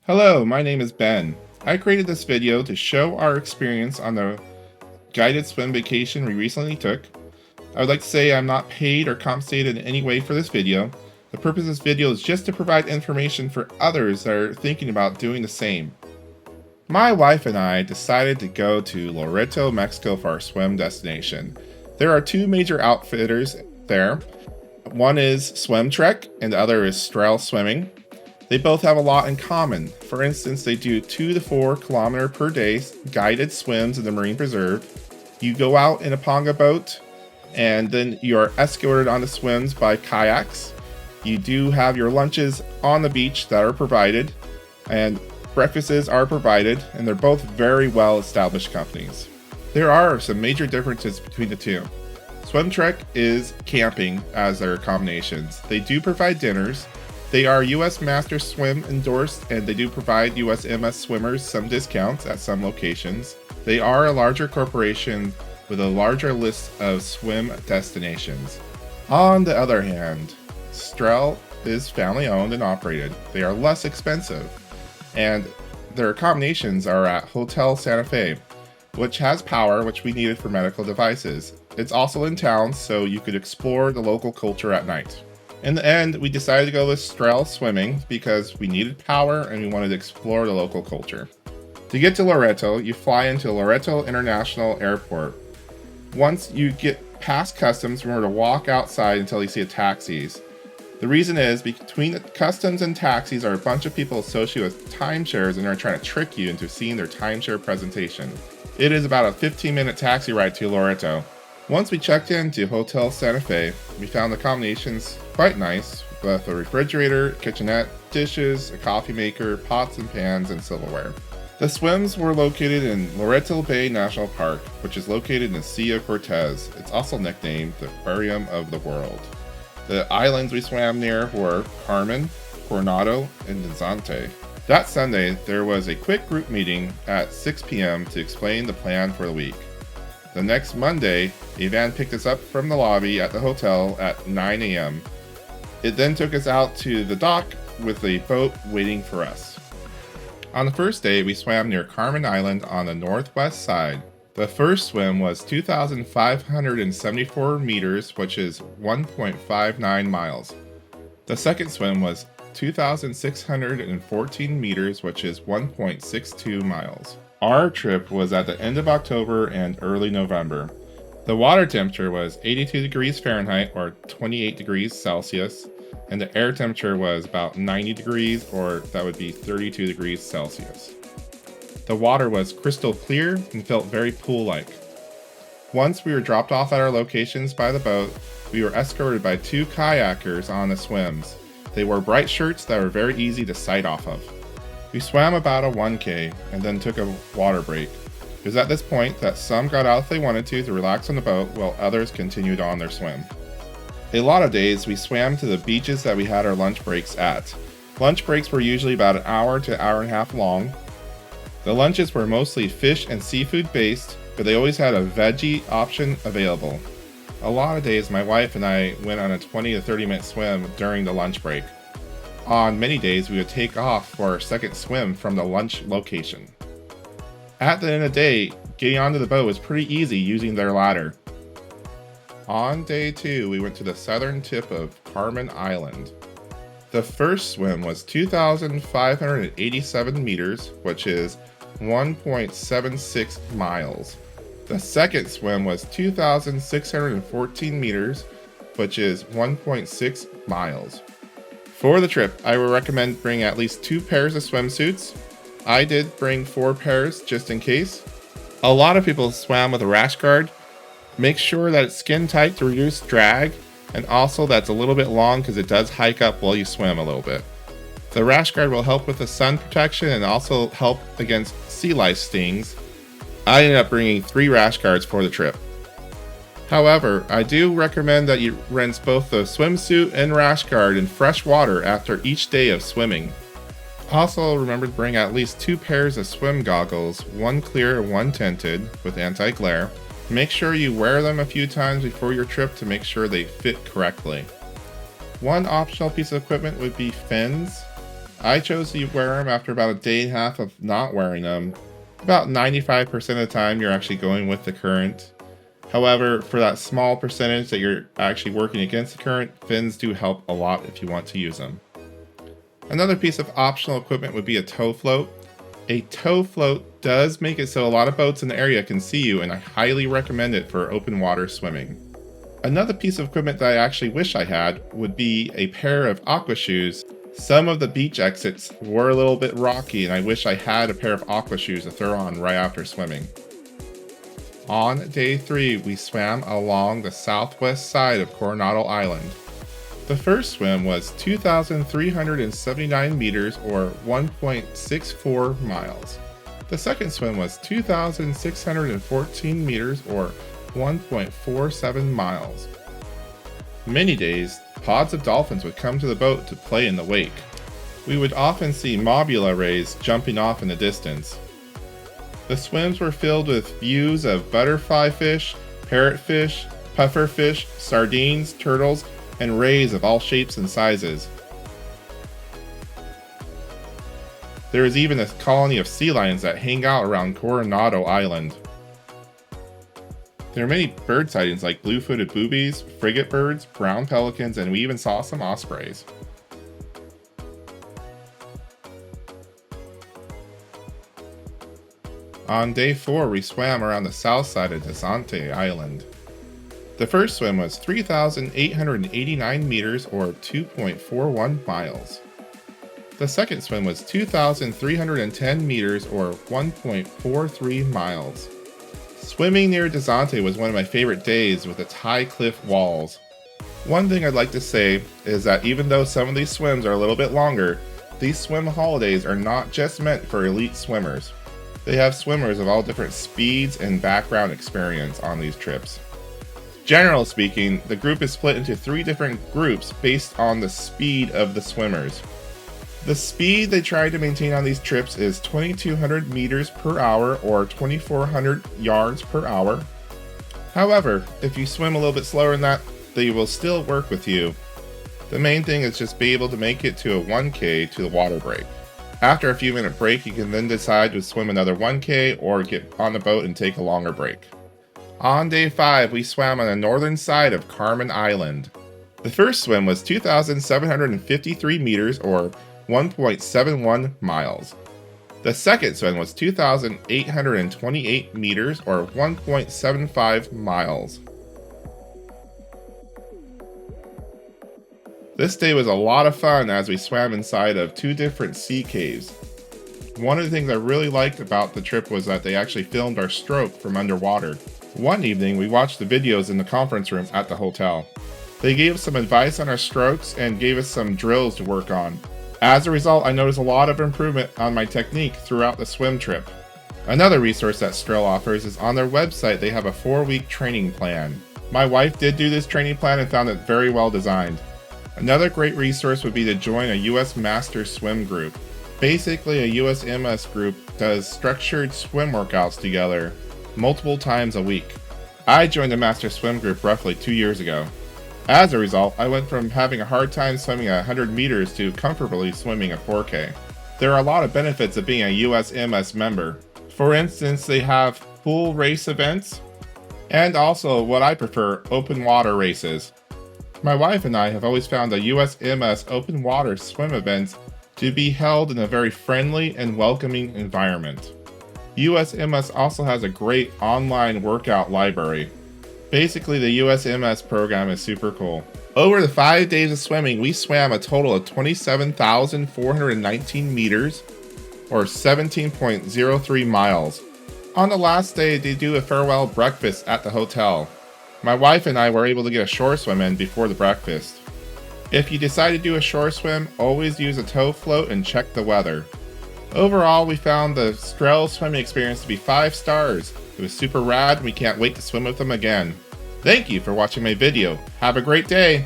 Hello, my name is Ben. I created this video to show our experience on the guided swim vacation we recently took. I would like to say I'm not paid or compensated in any way for this video. The purpose of this video is just to provide information for others that are thinking about doing the same. My wife and I decided to go to Loreto, Mexico for our swim destination. There are two major outfitters there. One is SwimTrek and the other is Strel Swimming. They both have a lot in common. For instance, they do 2 to 4 kilometer per day guided swims in the marine preserve. You go out in a ponga boat and then you are escorted on the swims by kayaks. You do have your lunches on the beach that are provided, and breakfasts are provided, and they're both very well established companies. There are some major differences between the two. SwimTrek is camping as their combinations. They do provide dinners. They are US Master Swim endorsed, and they do provide USMS swimmers some discounts at some locations. They are a larger corporation with a larger list of swim destinations. On the other hand, Strel is family owned and operated. They are less expensive, and their accommodations are at Hotel Santa Fe, which has power, which we needed for medical devices. It's also in town, so you could explore the local culture at night. In the end, we decided to go with Strel Swimming because we needed power and we wanted to explore the local culture. To get to Loreto, you fly into Loreto International Airport. Once you get past customs, remember to walk outside until you see a taxis. The reason is between the customs and taxis are a bunch of people associated with timeshares and are trying to trick you into seeing their timeshare presentation. It is about a 15-minute taxi ride to Loreto. Once we checked into Hotel Santa Fe, we found the accommodations quite nice, with a refrigerator, kitchenette, dishes, a coffee maker, pots and pans, and silverware. The swims were located in Loreto Bay National Park, which is located in the Sea of Cortez. It's also nicknamed the Aquarium of the World. The islands we swam near were Carmen, Coronado, and Danzante. That Sunday, there was a quick group meeting at 6 p.m. to explain the plan for the week. The next Monday, a van picked us up from the lobby at the hotel at 9 a.m. It then took us out to the dock with a boat waiting for us. On the first day, we swam near Carmen Island on the northwest side. The first swim was 2,574 meters, which is 1.59 miles. The second swim was 2,614 meters, which is 1.62 miles. Our trip was at the end of October and early November. The water temperature was 82 degrees Fahrenheit or 28 degrees Celsius, and the air temperature was about 90 degrees or that would be 32 degrees Celsius. The water was crystal clear and felt very pool-like. Once we were dropped off at our locations by the boat, we were escorted by 2 kayakers on the swims. They wore bright shirts that were very easy to sight off of. We swam about a 1K and then took a water break. It was at this point that some got out if they wanted to relax on the boat while others continued on their swim. A lot of days we swam to the beaches that we had our lunch breaks at. Lunch breaks were usually about an hour to an hour and a half long. The lunches were mostly fish and seafood based, but they always had a veggie option available. A lot of days my wife and I went on a 20 to 30 minute swim during the lunch break. On many days, we would take off for our second swim from the lunch location. At the end of the day, getting onto the boat was pretty easy using their ladder. On day 2, we went to the southern tip of Carmen Island. The first swim was 2,587 meters, which is 1.76 miles. The second swim was 2,614 meters, which is 1.6 miles. For the trip, I would recommend bringing at least 2 pairs of swimsuits. I did bring 4 pairs just in case. A lot of people swam with a rash guard. Make sure that it's skin tight to reduce drag, and also that's a little bit long because it does hike up while you swim a little bit. The rash guard will help with the sun protection and also help against sea lice stings. I ended up bringing 3 rash guards for the trip. However, I do recommend that you rinse both the swimsuit and rash guard in fresh water after each day of swimming. Also, remember to bring at least 2 pairs of swim goggles, one clear and one tinted with anti-glare. Make sure you wear them a few times before your trip to make sure they fit correctly. One optional piece of equipment would be fins. I chose to wear them after about a day and a half of not wearing them. About 95% of the time you're actually going with the current. However, for that small percentage that you're actually working against the current, fins do help a lot if you want to use them. Another piece of optional equipment would be a tow float. A tow float does make it so a lot of boats in the area can see you, and I highly recommend it for open water swimming. Another piece of equipment that I actually wish I had would be a pair of aqua shoes. Some of the beach exits were a little bit rocky, and I wish I had a pair of aqua shoes to throw on right after swimming. On day 3, we swam along the southwest side of Coronado Island. The first swim was 2,379 meters or 1.64 miles. The second swim was 2,614 meters or 1.47 miles. Many days, pods of dolphins would come to the boat to play in the wake. We would often see mobula rays jumping off in the distance. The swims were filled with views of butterfly fish, parrotfish, pufferfish, sardines, turtles, and rays of all shapes and sizes. There is even a colony of sea lions that hang out around Coronado Island. There are many bird sightings like blue-footed boobies, frigate birds, brown pelicans, and we even saw some ospreys. On day 4, we swam around the south side of Desante Island. The first swim was 3,889 meters or 2.41 miles. The second swim was 2,310 meters or 1.43 miles. Swimming near Desante was one of my favorite days with its high cliff walls. One thing I'd like to say is that even though some of these swims are a little bit longer, these swim holidays are not just meant for elite swimmers. They have swimmers of all different speeds and background experience on these trips. Generally speaking, the group is split into 3 different groups based on the speed of the swimmers. The speed they try to maintain on these trips is 2,200 meters per hour or 2,400 yards per hour. However, if you swim a little bit slower than that, they will still work with you. The main thing is just be able to make it to a 1K to the water break. After a few minute break, you can then decide to swim another 1K or get on the boat and take a longer break. On day 5, we swam on the northern side of Carmen Island. The first swim was 2,753 meters or 1.71 miles. The second swim was 2,828 meters or 1.75 miles. This day was a lot of fun as we swam inside of 2 different sea caves. One of the things I really liked about the trip was that they actually filmed our stroke from underwater. One evening, we watched the videos in the conference room at the hotel. They gave us some advice on our strokes and gave us some drills to work on. As a result, I noticed a lot of improvement on my technique throughout the swim trip. Another resource that Strel offers is on their website. They have a 4-week training plan. My wife did do this training plan and found it very well designed. Another great resource would be to join a US Master Swim group. Basically, a USMS group does structured swim workouts together multiple times a week. I joined the Master Swim group roughly 2 years ago. As a result, I went from having a hard time swimming at 100 meters to comfortably swimming at 4K. There are a lot of benefits of being a USMS member. For instance, they have pool race events, and also what I prefer, open water races. My wife and I have always found the USMS open water swim events to be held in a very friendly and welcoming environment. USMS also has a great online workout library. Basically, the USMS program is super cool. Over the 5 days of swimming, we swam a total of 27,419 meters, or 17.03 miles. On the last day, they do a farewell breakfast at the hotel. My wife and I were able to get a shore swim in before the breakfast. If you decide to do a shore swim, always use a tow float and check the weather. Overall, we found the Strel swimming experience to be 5 stars. It was super rad and we can't wait to swim with them again. Thank you for watching my video. Have a great day!